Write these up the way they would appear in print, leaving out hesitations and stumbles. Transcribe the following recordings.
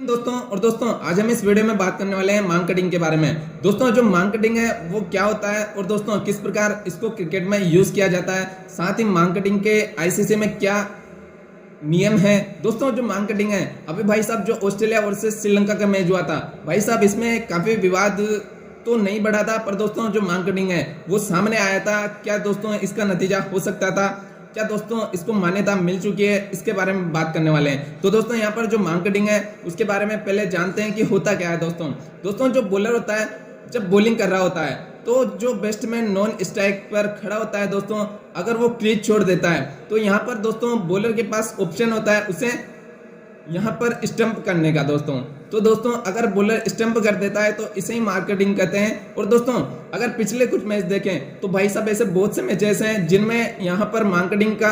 दोस्तों आज हम इस वीडियो में बात करने वाले हैं मांग कटिंग के बारे में। दोस्तों जो मांग कटिंग है वो क्या होता है और दोस्तों किस प्रकार इसको क्रिकेट में यूज किया जाता है, साथ ही मांग कटिंग के आईसीसी में क्या नियम है। दोस्तों जो मांग कटिंग है, अभी भाई साहब जो ऑस्ट्रेलिया वर्सेस श्रीलंका का मैच हुआ था, भाई साहब इसमें काफी विवाद तो नहीं बढ़ा था, पर दोस्तों जो मांग कटिंग है वो सामने आया था। क्या दोस्तों इसका नतीजा हो सकता था, क्या दोस्तों इसको मान्यता मिल चुकी है, इसके बारे में बात करने वाले हैं। तो दोस्तों यहाँ पर जो मांग कटिंग है उसके बारे में पहले जानते हैं कि होता क्या है। दोस्तों जो बॉलर होता है जब बॉलिंग कर रहा होता है तो जो बैट्समैन नॉन स्ट्राइक पर खड़ा होता है दोस्तों, अगर वो क्रीज छोड़ देता है तो यहाँ पर दोस्तों बॉलर के पास ऑप्शन होता है उसे यहाँ पर स्टंप करने का। दोस्तों अगर बॉलर स्टंप कर देता है तो इसे ही मार्केटिंग कहते हैं। और दोस्तों अगर पिछले कुछ मैच देखें तो भाई साहब ऐसे बहुत से मैचेस हैं जिनमें यहाँ पर मार्केटिंग का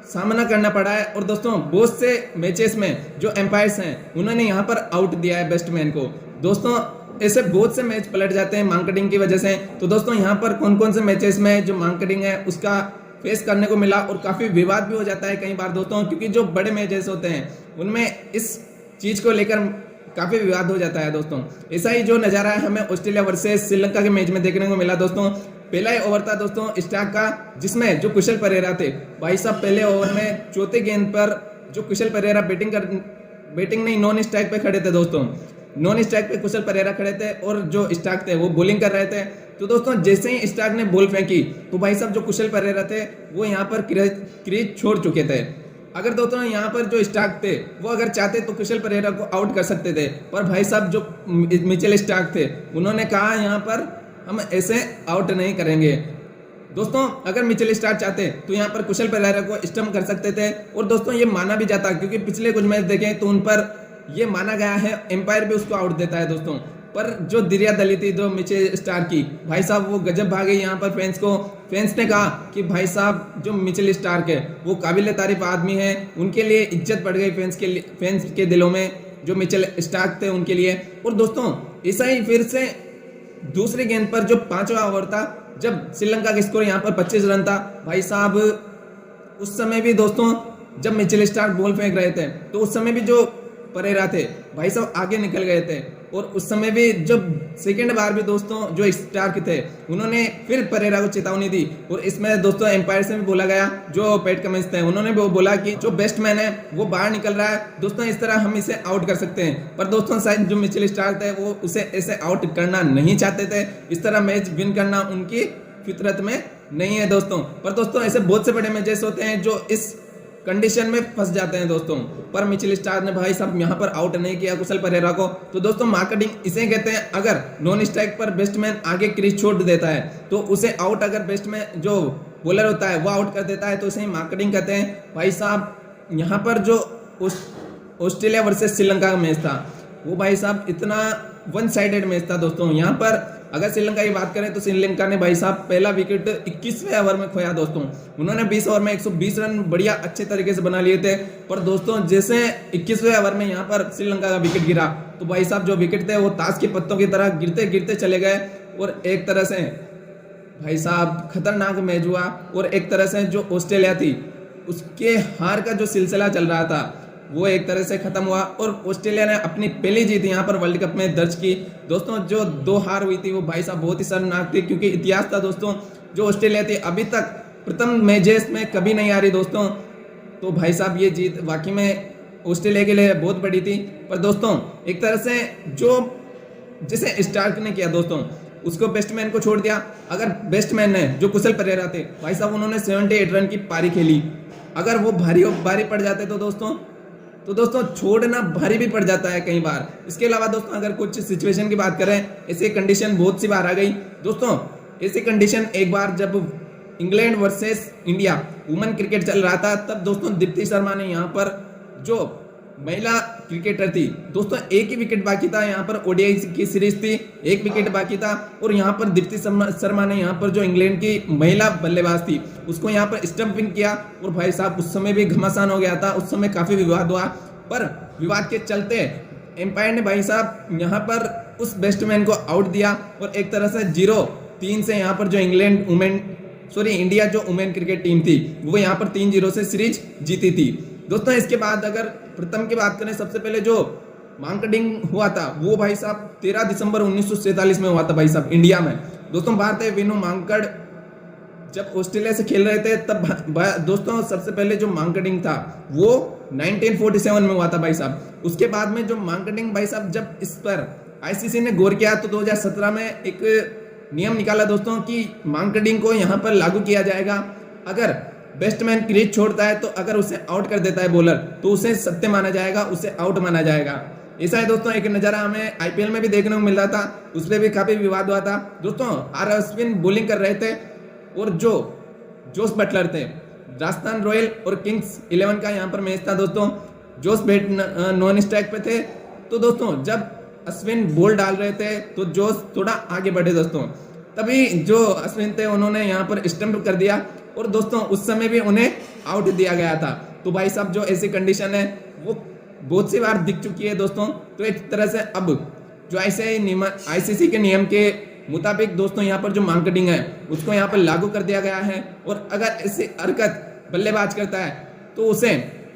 सामना करना पड़ा है। और दोस्तों बहुत से मैचेस में जो एम्पायर्स हैं उन्होंने यहाँ पर आउट दिया है बैट्समैन को। दोस्तों ऐसे बहुत से मैच पलट जाते हैं मार्केटिंग की वजह से। तो दोस्तों यहाँ पर कौन कौन से मैचेस में जो मार्केटिंग है उसका फेस करने को मिला और काफी विवाद भी हो जाता है कई बार दोस्तों, क्योंकि जो बड़े मैचेस होते हैं उनमें इस चीज को लेकर काफी विवाद हो जाता है। दोस्तों ऐसा ही जो नजारा है हमें ऑस्ट्रेलिया वर्सेस श्रीलंका के मैच में देखने को मिला। दोस्तों पहला ही ओवर था दोस्तों स्टार्क का, जिसमें जो कुशल परेरा थे भाई साहब पहले ओवर में चौथे गेंद पर जो कुशल परेरा बैटिंग नहीं नॉन स्ट्राइक पे खड़े थे। दोस्तों नॉन स्ट्राइक पे कुशल परेरा खड़े थे और जो स्टार्क थे वो बॉलिंग कर रहे थे। तो दोस्तों जैसे ही स्टार्क ने बॉल फेंकी तो भाई साहब जो कुशल परेरा थे वो यहाँ पर क्रीज छोड़ चुके थे। अगर दोस्तों यहाँ पर जो स्टार्क थे वो अगर चाहते तो कुशल परेरा को आउट कर सकते थे, पर भाई साहब जो मिचेल स्टार्क थे उन्होंने कहा यहाँ पर हम ऐसे आउट नहीं करेंगे। दोस्तों अगर मिचेल स्टार्क चाहते तो यहाँ पर कुशल परेरा को स्टंप कर सकते थे और दोस्तों ये माना भी जाता, क्योंकि पिछले कुछ मैच देखें तो उन पर ये माना गया है, एम्पायर भी उसको आउट देता है। दोस्तों पर जो दिरिया दली थी जो मिचेल स्टार्क की, भाई साहब वो गजब भागे यहाँ पर फैंस ने कहा कि भाई साहब जो मिचेल स्टार्क है वो काबिल तारीफ आदमी है, उनके लिए इज्जत बढ़ गई फैंस के दिलों में जो मिचेल स्टार्क थे उनके लिए। और दोस्तों ऐसा ही फिर से दूसरी गेंद पर जो पांचवा ओवर था जब श्रीलंका का स्कोर यहाँ पर 25 रन था, भाई साहब उस समय भी दोस्तों जब मिचेल स्टार्क बॉल फेंक रहे थे तो उस समय भी जो परेरा थे भाई साहब आगे निकल गए थे। और उस समय भी जब सेकेंड बार भी दोस्तों जो स्टार्क थे उन्होंने फिर परेरा को चेतावनी दी। और इसमें दोस्तों एम्पायर से भी बोला गया, जो पैट कमिंस थे उन्होंने भी बोला कि जो बैट्समैन है वो बाहर निकल रहा है, दोस्तों इस तरह हम इसे आउट कर सकते हैं। पर दोस्तों शायद जो मिचेल स्टार्क थे वो उसे ऐसे आउट करना नहीं चाहते थे, इस तरह मैच विन करना उनकी फितरत में नहीं है दोस्तों। पर दोस्तों ऐसे बहुत से बड़े मैचेस होते हैं जो इस कंडीशन में फंस जाते हैं दोस्तों, पर मिचेल स्टार्क ने भाई साहब यहाँ पर आउट नहीं किया कुशल परेरा को। तो दोस्तों मार्केटिंग इसे कहते हैं, अगर नॉन स्ट्राइक पर बैट्समैन आगे क्रीज छोड़ देता है तो उसे आउट, अगर बैट्समैन जो बॉलर होता है वो आउट कर देता है तो इसे मार्केटिंग कहते हैं। भाई साहब यहाँ पर जो ऑस्ट्रेलिया वर्सेस श्रीलंका का मैच था वो भाई साहब इतना वन साइडेड मैच था दोस्तों। यहाँ पर अगर श्रीलंका की बात करें तो श्रीलंका ने भाई साहब पहला विकेट 21वें ओवर में खोया। दोस्तों उन्होंने 20 ओवर में 120 रन बढ़िया अच्छे तरीके से बना लिए थे, पर दोस्तों जैसे 21वें ओवर में यहाँ पर श्रीलंका का विकेट गिरा तो भाई साहब जो विकेट थे वो ताश के पत्तों की तरह गिरते गिरते चले गए। और एक तरह से भाई साहब खतरनाक मैच हुआ और एक तरह से जो ऑस्ट्रेलिया थी उसके हार का जो सिलसिला चल रहा था वो एक तरह से खत्म हुआ और ऑस्ट्रेलिया ने अपनी पहली जीत यहाँ पर वर्ल्ड कप में दर्ज की। दोस्तों जो 2 हार हुई थी वो भाई साहब बहुत ही शर्मनाक थी, क्योंकि इतिहास था दोस्तों जो ऑस्ट्रेलिया थी अभी तक प्रथम मैचेस में कभी नहीं आ रही दोस्तों। तो भाई साहब ये जीत वाकई में ऑस्ट्रेलिया के लिए बहुत बड़ी थी। पर दोस्तों एक तरह से जो जिसे स्टार्क ने किया दोस्तों उसको बैट्समैन को छोड़ दिया। अगर बैट्समैन ने जो कुशल परेरा थे भाई साहब उन्होंने 78 रन की पारी खेली, अगर वो भारी पड़ जाते तो दोस्तों छोड़ना भारी भी पड़ जाता है कई बार। इसके अलावा दोस्तों अगर कुछ सिचुएशन की बात करें, ऐसी कंडीशन बहुत सी बार आ गई दोस्तों। ऐसी कंडीशन एक बार जब England versus India women cricket चल रहा था तब दोस्तों दीप्ति शर्मा ने यहाँ पर जो महिला क्रिकेटर थी दोस्तों एक ही विकेट बाकी था, यहाँ पर ओडीआई की सीरीज थी, एक विकेट बाकी था और यहाँ पर दीप्ति शर्मा ने यहाँ पर जो इंग्लैंड की महिला बल्लेबाज थी उसको यहाँ पर स्टंपिंग किया और भाई साहब उस समय भी घमासान हो गया था, उस समय काफी विवाद हुआ। पर विवाद के चलते एम्पायर ने भाई साहब यहाँ पर उस बैट्समैन को आउट दिया और एक तरह से 0-3 से यहाँ पर जो इंडिया जो वुमेन क्रिकेट टीम थी वो यहाँ पर 3-0 से सीरीज जीती थी। दोस्तों इसके बाद अगर प्रथम की बात करें, सबसे पहले जो मार्केटिंग हुआ था वो भाई साहब 13 दिसंबर 1947 में हुआ था भाई साहब इंडिया में। दोस्तों बात है विनू मांकड़ जब ऑस्ट्रेलिया से खेल रहे थे तब दोस्तों सबसे पहले जो मार्केटिंग था वो 1947 में हुआ था भाई साहब। उसके बाद में जो मार्केटिंग भाई साहब जब इस पर आईसीसी ने गौर किया तो 2017 में एक नियम निकाला दोस्तों कि मार्केटिंग को यहाँ पर लागू किया जाएगा। अगर बैट्समैन क्रीज छोड़ता है तो अगर उसे आउट कर देता है बॉलर तो उसे सत्य माना जाएगा, उसे आउट माना जाएगा। ऐसा है दोस्तों एक नज़ारा हमें आईपीएल में भी देखने को मिल रहा था, उस पर भी काफी विवाद हुआ था। दोस्तों आर अश्विन बॉलिंग कर रहे थे और जो जोस बटलर थे, राजस्थान रॉयल और किंग्स 11 का यहाँ पर मैच था दोस्तों। जोस बैट नॉन स्ट्राइक पे थे तो दोस्तों जब अश्विन बॉल डाल रहे थे तो जोस थोड़ा आगे बढ़े दोस्तों, तभी जो अश्विन थे उन्होंने यहाँ पर स्टंप कर दिया और दोस्तों उस समय भी उन्हें आउट दिया गया था। तो भाई साहब जो ऐसी कंडीशन है वो बहुत सी बार दिख चुकी है दोस्तों। तो एक तरह से अब जो आईसीसी के नियम के मुताबिक दोस्तों यहाँ पर जो मार्केटिंग है उसको यहाँ पर लागू कर दिया गया है और अगर ऐसी हरकत बल्लेबाज करता है तो उसे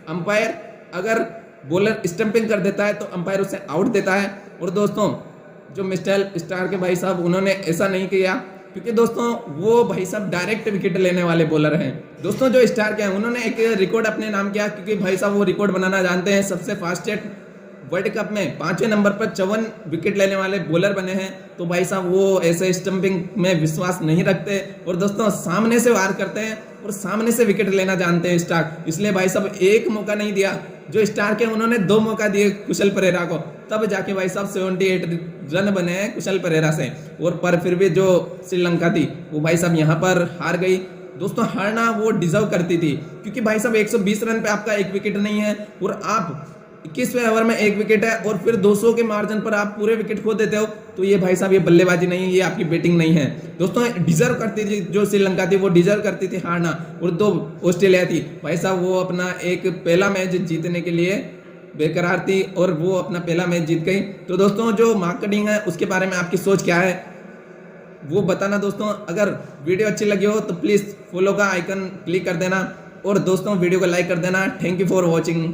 अंपायर, अगर बॉलर स्टंपिंग कर देता है तो अंपायर उसे आउट देता है। और दोस्तों जो मिस्टर स्टार के भाई साहब उन्होंने ऐसा नहीं किया क्योंकि दोस्तों वो भाई साहब डायरेक्ट विकेट लेने वाले बॉलर हैं। दोस्तों जो स्टार के हैं उन्होंने एक रिकॉर्ड अपने नाम किया क्योंकि भाई साहब वो रिकॉर्ड बनाना जानते हैं। सबसे फास्टेस्ट वर्ल्ड कप में 5वें नंबर पर 54 विकेट लेने वाले बॉलर बने हैं। तो भाई साहब वो ऐसे स्टंपिंग में विश्वास नहीं रखते और दोस्तों सामने से वार करते हैं और सामने से विकेट लेना जानते हैं स्टार। इसलिए भाई साहब एक मौका नहीं दिया जो स्टार के, उन्होंने 2 मौका दिए कुशल परेरा को, तब जाके भाई साहब 78 रन बने हैं कुशल परेरा से। और पर फिर भी जो श्रीलंका थी वो भाई साहब यहाँ पर हार गई। दोस्तों हारना वो डिजर्व करती थी क्योंकि भाई साहब 120 रन पे आपका एक विकेट नहीं है और आप 21वें ओवर में एक विकेट है और फिर 200 के मार्जिन पर आप पूरे विकेट खो देते हो। तो ये भाई साहब ये बल्लेबाजी नहीं है, ये आपकी बैटिंग नहीं है दोस्तों। डिजर्व करती थी जो श्रीलंका थी, वो डिजर्व करती थी हारना। और 2 ऑस्ट्रेलिया थी भाई साहब वो अपना एक पहला मैच जीतने के लिए बेकरार थी और वो अपना पहला मैच जीत गई। तो दोस्तों जो मार्केटिंग है उसके बारे में आपकी सोच क्या है वो बताना दोस्तों। अगर वीडियो अच्छी लगी हो तो प्लीज़ फॉलो का आइकन क्लिक कर देना और दोस्तों वीडियो को लाइक कर देना। Thank you for watching.